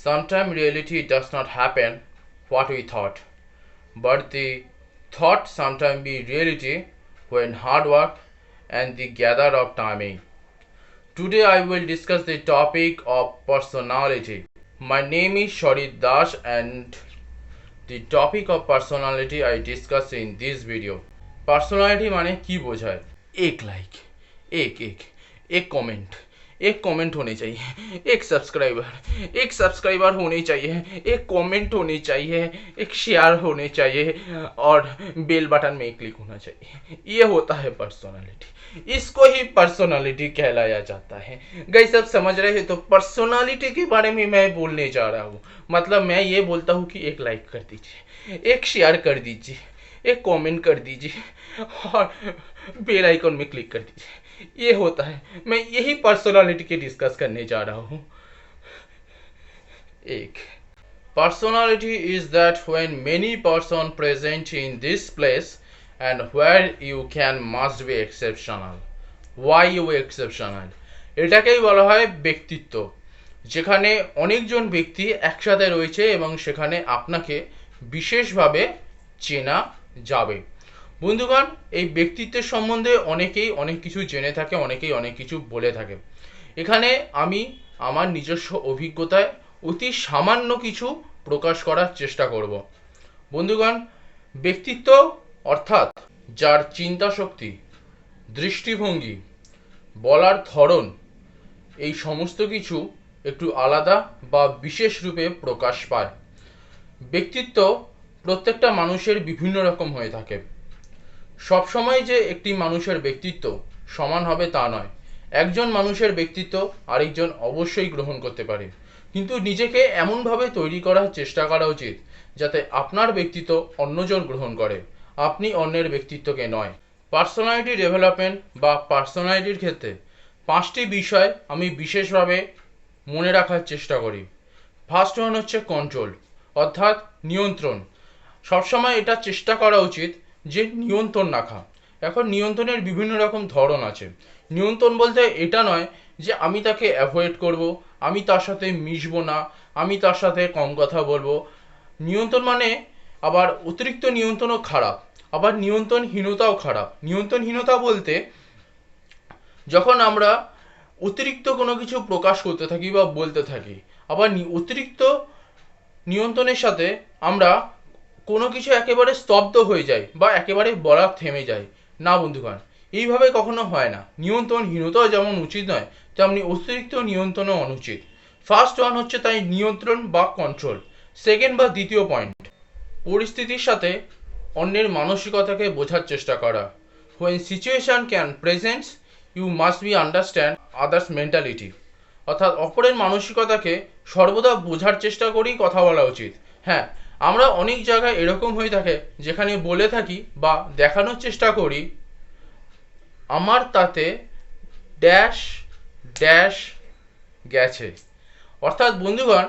Sometimes reality does not happen what we thought, but the thought sometimes be reality when hard work and the gather of timing. Today I will discuss the topic of personality. My name is Sharit Das and the topic of personality I discuss in this video. Personality মানে কি বোঝায়? एक like, एक comment, एक comment होने चाहिए, एक subscriber होने चाहिए, एक कमेंट होने चाहिए, एक शेयर होने चाहिए और बेल बटन में क्लिक होना चाहिए. ये होता है पर्सनालिटी. इसको ही पर्सनालिटी कहलाया जाता है. गाइस सब समझ रहे हैं? तो पर्सनालिटी के बारे में मैं बोलने जा रहा हूँ. मतलब मैं ये बोलता हूँ कि एक लाइक कर दीजिए, एक शेयर कर दीजिए, एक कमेंट कर दीजिए और बेल आइकन में क्लिक कर दीजिए. ये होता है. मैं यही पर्सनालिटी के डिस्कस करने जा रहा हूँ. एक personality is that when many person present in this place and where you can must be exceptional. Why you exceptional? এটাকেই বলা হয় ব্যক্তিত্ব, যেখানে অনেকজন ব্যক্তি একসাথে রয়েছে এবং সেখানে আপনাকে বিশেষভাবে চেনা যাবে. বন্ধুগণ, এই ব্যক্তিত্বের সম্বন্ধে অনেকেই অনেক কিছু জেনে থাকে, অনেকেই অনেক কিছু বলে থাকে. এখানে আমি আমার নিজস্ব অভিজ্ঞতায় অতি সামান্য কিছু প্রকাশ করার চেষ্টা করব. বন্ধুগণ, ব্যক্তিত্ব অর্থাৎ যার চিন্তা শক্তি, দৃষ্টিভঙ্গি, বলার ধরন এই সমস্ত কিছু একটু আলাদা বা বিশেষ রূপে প্রকাশ পায়. ব্যক্তিত্ব প্রত্যেকটা মানুষের বিভিন্ন রকম হয়ে থাকে. সবসময় যে একটি মানুষের ব্যক্তিত্ব সমান হবে তা নয়. একজন মানুষের ব্যক্তিত্ব আরেকজন অবশ্যই গ্রহণ করতে পারে, কিন্তু নিজেকে এমনভাবে তৈরি করার চেষ্টা করা উচিত যাতে আপনার ব্যক্তিত্ব অন্যজন গ্রহণ করে, আপনি অন্যের ব্যক্তিত্বকে নয়. পার্সোনালিটি ডেভেলপমেন্ট বা পার্সোনালিটির ক্ষেত্রে 5টি বিষয় আমি বিশেষভাবে মনে রাখার চেষ্টা করি. ফার্স্ট ওয়ান হচ্ছে কন্ট্রোল, অর্থাৎ নিয়ন্ত্রণ. সবসময় এটা চেষ্টা করা উচিত যে নিয়ন্ত্রণ রাখা. এখন নিয়ন্ত্রণের বিভিন্ন রকম ধরন আছে. নিয়ন্ত্রণ বলতে এটা নয় যে আমি তাকে অ্যাভয়েড করব, আমি তার সাথে মিশবো না, আমি তার সাথে কম কথা বলবো. নিয়ন্ত্রণ মানে আবার অতিরিক্ত নিয়ন্ত্রণও খারাপ, আবার নিয়ন্ত্রণহীনতাও খারাপ. নিয়ন্ত্রণহীনতা বলতে যখন আমরা অতিরিক্ত কোনো কিছু প্রকাশ করতে থাকি বা বলতে থাকি, আবার অতিরিক্ত নিয়ন্ত্রণের সাথে আমরা কোনো কিছু একেবারে স্তব্ধ হয়ে যায় বা একেবারে বলা থেমে যায়. না বন্ধুগণ, এইভাবে কখনো হয় না. নিয়ন্ত্রণহীনতাও যেমন উচিত নয়, তেমনি অতিরিক্ত নিয়ন্ত্রণও অনুচিত. ফার্স্ট ওয়ান হচ্ছে তাই নিয়ন্ত্রণ বা কন্ট্রোল. সেকেন্ড বা দ্বিতীয় পয়েন্ট, পরিস্থিতির সাথে অন্যের মানসিকতাকে বোঝার চেষ্টা করা. when situation can present you must be understand others mentality. অর্থাৎ অপরের মানসিকতাকে সর্বদা বোঝার চেষ্টা করেই কথা বলা উচিত. হ্যাঁ, আমরা অনেক জায়গায় এরকম হয়ে থাকে যেখানে বলে থাকি বা দেখানোর চেষ্টা করি আমার তাতে ড্যাশ ড্যাশ গেছে. অর্থাৎ বন্ধুগণ,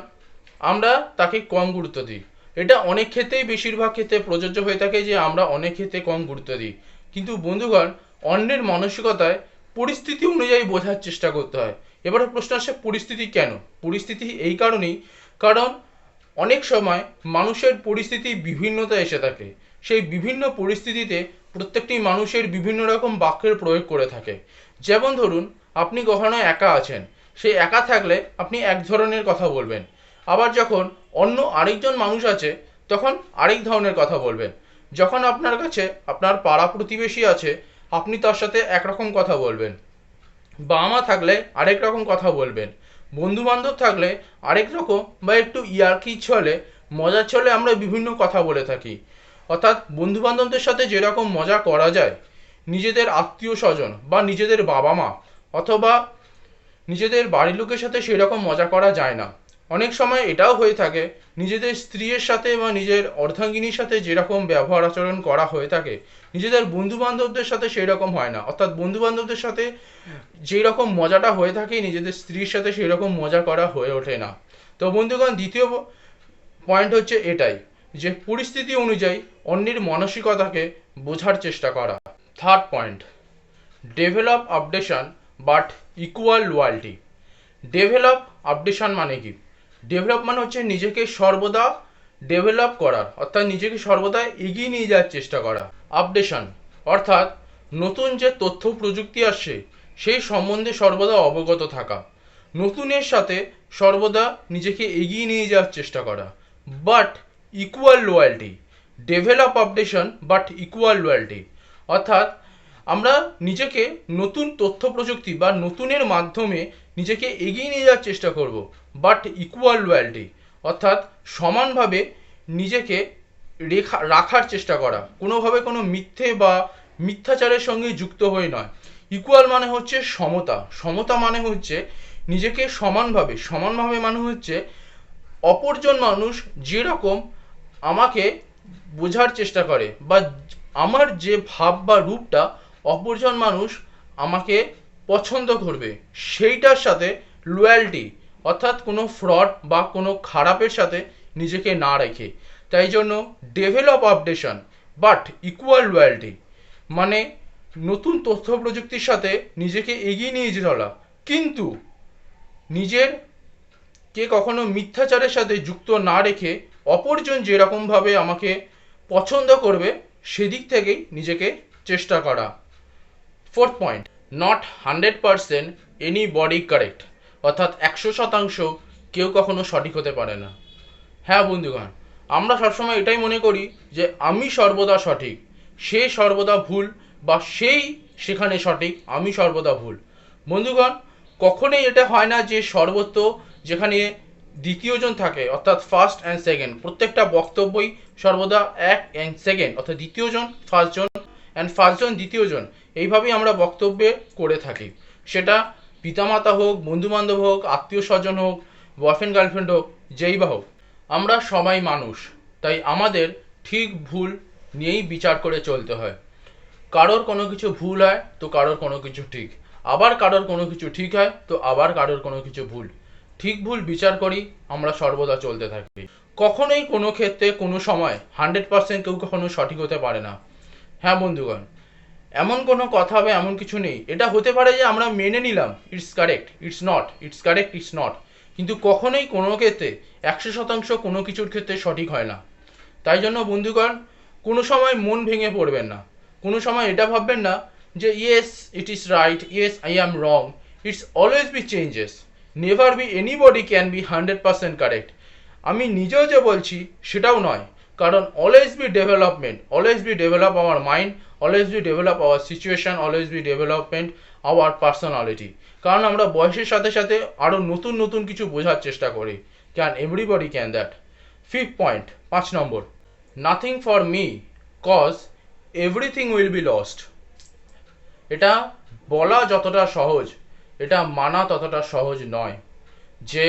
আমরা তাকে কম গুরুত্ব দিই. এটা অনেক ক্ষেত্রেই, বেশিরভাগ ক্ষেত্রে প্রযোজ্য হয়ে থাকে যে আমরা অনেক ক্ষেত্রে কম গুরুত্ব দিই. কিন্তু বন্ধুগণ, অন্যের মানসিকতায় পরিস্থিতি অনুযায়ী বোঝার চেষ্টা করতে হয়. এবারে প্রশ্ন আসছে পরিস্থিতি কেন? পরিস্থিতি এই কারণেই, কারণ অনেক সময় মানুষের পরিস্থিতি বিভিন্নতা এসে থাকে. সেই বিভিন্ন পরিস্থিতিতে প্রত্যেকটি মানুষের বিভিন্ন রকম বাক্যের প্রয়োগ করে থাকে. যেমন ধরুন, আপনি কখনো একা আছেন, সেই একা থাকলে আপনি এক ধরনের কথা বলবেন. আবার যখন অন্য আরেকজন মানুষ আছে তখন আরেক ধরনের কথা বলবেন. যখন আপনার কাছে আপনার পাড়া প্রতিবেশী আছে, আপনি তার সাথে একরকম কথা বলবেন. বাবা মা থাকলে আরেক রকম কথা বলবেন. বন্ধু বান্ধব থাকলে আরেক রকম, বা একটু ইয়ার্কি ছলে, মজার ছলে আমরা বিভিন্ন কথা বলে থাকি. অর্থাৎ বন্ধু বান্ধবদের সাথে যেরকম মজা করা যায়, নিজেদের আত্মীয় স্বজন বা নিজেদের বাবা মা অথবা নিজেদের বাড়ির লোকের সাথে সেরকম মজা করা যায় না. অনেক সময় এটাও হয়ে থাকে নিজেদের স্ত্রীর সাথে বা নিজের অর্ধাঙ্গিনীর সাথে যেরকম ব্যবহার আচরণ করা হয়ে থাকে, নিজেদের বন্ধু বান্ধবদের সাথে সেই রকম হয় না. অর্থাৎ বন্ধু বান্ধবদের সাথে যেই রকম মজাটা হয়ে থাকে নিজেদের স্ত্রীর সাথে সেই রকম মজা করা হয়ে ওঠে না. তো বন্ধুগণ, দ্বিতীয় পয়েন্ট হচ্ছে এটাই, যে পরিস্থিতি অনুযায়ী অন্যের মানসিকতাকে বোঝার চেষ্টা করা. Third point, develop updation but equal loyalty. Develop updation মানে কি? ডেভেলপ মানে হচ্ছে নিজেকে সর্বদা ডেভেলপ করার, অর্থাৎ নিজেকে সর্বদা এগিয়ে নিয়ে যাওয়ার চেষ্টা করা। আপডেশন অর্থাৎ নতুন যে তথ্য প্রযুক্তি আসছে সেই সম্বন্ধে সর্বদা অবগত থাকা, নতুনের সাথে সর্বদা নিজেকে এগিয়ে নিয়ে যাওয়ার চেষ্টা করা। But equal loyalty, develop updation but equal loyalty, অর্থাৎ আমরা নিজেকে নতুন তথ্য প্রযুক্তি বা নতুনের মাধ্যমে নিজেকে এগিয়ে নিয়ে যাওয়ার চেষ্টা করব, বাট ইকুয়াল লয়্যালটি, অর্থাৎ সমানভাবে নিজেকে রাখার চেষ্টা করা, কোনোভাবে কোনো মিথ্যে বা মিথ্যাচারের সঙ্গে যুক্ত হয়ে নয়। ইকুয়াল মানে হচ্ছে সমতা, সমতা মানে হচ্ছে নিজেকে সমানভাবে মানে হচ্ছে অপরজন মানুষ যেরকম আমাকে বোঝার চেষ্টা করে বা আমার যে ভাব বা রূপটা অপরজন মানুষ আমাকে পছন্দ করবে সেইটার সাথে লয়্যালটি, অর্থাৎ কোনো ফ্রড বা কোনো খারাপের সাথে নিজেকে না রেখে। তাই জন্য develop updation but equal loyalty মানে নতুন তথ্য প্রযুক্তির সাথে নিজেকে এগিয়ে নিয়ে চলা, কিন্তু নিজের কে কখনো মিথ্যাচারের সাথে যুক্ত না রেখে অপরজন যেরকমভাবে আমাকে পছন্দ করবে সেদিক থেকেই নিজেকে চেষ্টা করা। Fourth point, not 100% any body correct, অর্থাৎ 100% কেউ কখনো সঠিক হতে পারে না। হ্যাঁ বন্ধুগণ, আমরা সবসময় এটাই মনে করি যে আমি সর্বদা সঠিক, সে সর্বদা ভুল, বা সেই সেখানে সঠিক, আমি সর্বদা ভুল। বন্ধুগণ, কখনোই এটা হয় না যে সর্বত্র যেখানে দ্বিতীয়জন থাকে, অর্থাৎ ফার্স্ট অ্যান্ড সেকেন্ড, প্রত্যেকটা বক্তব্যই সর্বদা এক অ্যান্ড সেকেন্ড, অর্থাৎ দ্বিতীয়জন ফার্স্টজন অ্যান্ড ফার্স্টজন দ্বিতীয়জন, এইভাবেই আমরা বক্তব্যে করে থাকি। সেটা পিতামাতা হোক, বন্ধুবান্ধব হোক, আত্মীয় স্বজন হোক, বয়ফ্রেন্ড গার্লফ্রেন্ড হোক, যেই বা হোক, আমরা সবাই মানুষ, তাই আমাদের ঠিক ভুল নিয়েই বিচার করে চলতে হয়। কারোর কোনো কিছু ভুল হয় তো কারোর কোনো কিছু ঠিক, আবার কারোর কোনো কিছু ঠিক হয় তো আবার কারোর কোনো কিছু ভুল। ঠিক ভুল বিচার করি আমরা সর্বদা চলতে থাকি। কখনোই কোনো ক্ষেত্রে কোনো সময় 100% কেউ কখনো সঠিক হতে পারে না। হ্যাঁ বন্ধুগণ, এমন কোনো কথা হবে এমন কিছু নেই, এটা হতে পারে যে আমরা মেনে নিলাম it's correct, it's not, it's correct, it's not, কিন্তু কখনোই কোনো ক্ষেত্রে 100% কোনো কিছুর ক্ষেত্রে সঠিক হয় না। তাই জন্য বন্ধুগণ, কোনো সময় মন ভেঙে পড়বেন না, কোনো সময় এটা ভাববেন না যে yes it is right, yes I am wrong, it's always be changes, never be anybody can be 100% correct. আমি নিজেও যে বলছি সেটাও নয়, কারণ always be development, always be develop our mind, always be develop our situation, always be development our personality. কারণ আমরা বয়সের সাথে সাথে আরও নতুন নতুন কিছু বোঝার চেষ্টা করি। Can everybody can that. Fifth point, 5 number, nothing for me cause everything will be lost. এটা বলা যতটা সহজ, এটা মানা ততটা সহজ নয়, যে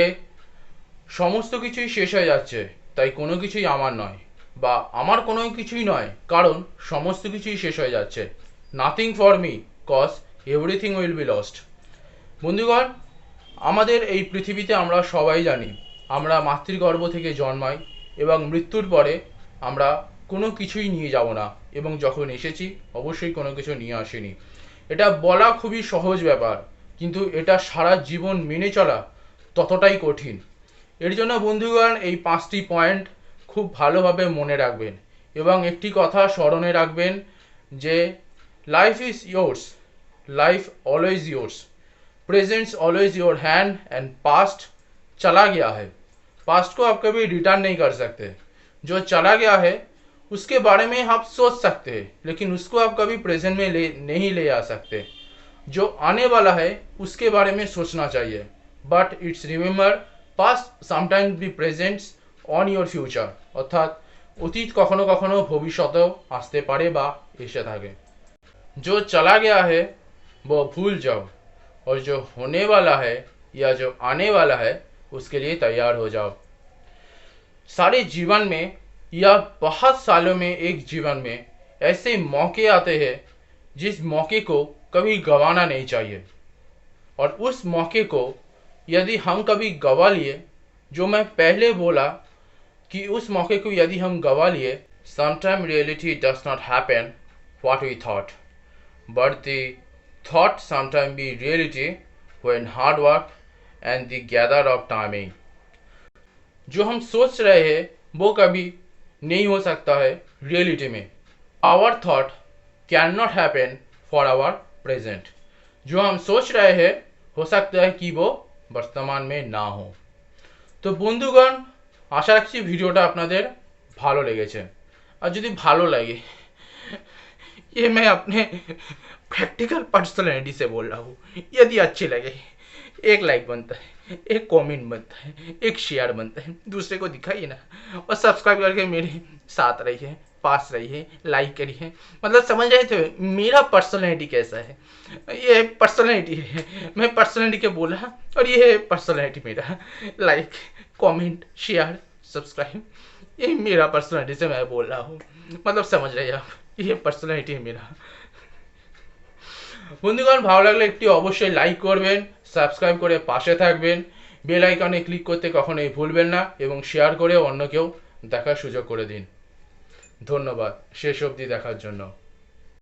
সমস্ত কিছুই শেষ হয়ে যাচ্ছে তাই কোনো কিছুই আমার নয়, বা আমার কোনো কিছুই নয় কারণ সমস্ত কিছুই শেষ হয়ে যাচ্ছে। Nothing for me cause everything will be lost. বন্ধুগণ, আমাদের এই পৃথিবীতে আমরা সবাই জানি আমরা মাতৃগর্ভ থেকে জন্মাই এবং মৃত্যুর পরে আমরা কোনো কিছুই নিয়ে যাব না, এবং যখন এসেছি অবশ্যই কোনো কিছু নিয়ে আসিনি। এটা বলা খুবই সহজ ব্যাপার, কিন্তু এটা সারা জীবন মেনে চলা ততটাই কঠিন। এর জন্য বন্ধুগণ এই 5টি পয়েন্ট খুব ভালোভাবে মনে রাখবেন এবং একটি কথা স্মরণে রাখবেন যে life is yours, life always yours, presents always your hand and past चला गया है। पास्ट को आप कभी रिटर्न नहीं कर सकते। जो चला गया है उसके बारे में आप सोच सकते हैं, लेकिन उसको आप कभी प्रेजेंट में नहीं ले आ सकते। जो आने वाला है उसके बारे में सोचना चाहिए, but it's remember past sometimes be presents on your future, অর্থাৎ অতীত কখনো কখনো ভবিষ্যতেও আসতে পারে বা এসে থাকে। जो चला गया है वो भूल जाओ, और जो होने वाला है या जो आने वाला है उसके लिए तैयार हो जाओ। सारे जीवन में या बहुत सालों में एक जीवन में ऐसे मौके आते हैं जिस मौके को कभी गंवाना नहीं चाहिए, और उस मौके को यदि हम कभी गंवा लिए, जो मैं पहले बोला कि उस मौके को यदि हम गंवा लिए, sometime reality does not happen what we thought, but the thought sometimes be reality when hard work and the gather of timing. जो हम सोच रहे हैं वो कभी नहीं हो सकता है रियलिटी में। Our thought can not happen for our present. जो हम सोच रहे हैं हो सकता है कि वो वर्तमान में ना हो। তো বন্ধুগণ, আশা রাখছি ভিডিওটা আপনাদের ভালো লেগেছে। আর যদি ভালো লাগে, ये मैं अपने प्रैक्टिकल पर्सनैलिटी से बोल रहा हूँ, यदि अच्छी लगे एक लाइक बनता है, एक कमेंट बनता है, एक शेयर बनता है, दूसरे को दिखाइए ना। और सब्सक्राइब करके मेरे साथ रहिए, पास रहिए, लाइक करिए। मतलब समझ रहे थे मेरा पर्सनैलिटी कैसा है। ये पर्सनैलिटी है, मैं पर्सनैलिटी के बोला और ये है पर्सनैलिटी मेरा। लाइक, कमेंट, शेयर, सब्सक्राइब, ये मेरा पर्सनैलिटी से मैं बोल रहा हूँ। मतलब समझ रहे आप, ये पर्सनैलिटी है मेरा। বন্ধুগণ, ভালো লাগলে একটি অবশ্যই লাইক করবেন, সাবস্ক্রাইব করে পাশে থাকবেন, বেল আইকনে ক্লিক করতে কখনোই ভুলবেন না এবং শেয়ার করে অন্য কেউ দেখার সুযোগ করে দিন। ধন্যবাদ শেষ অবধি দেখার জন্য।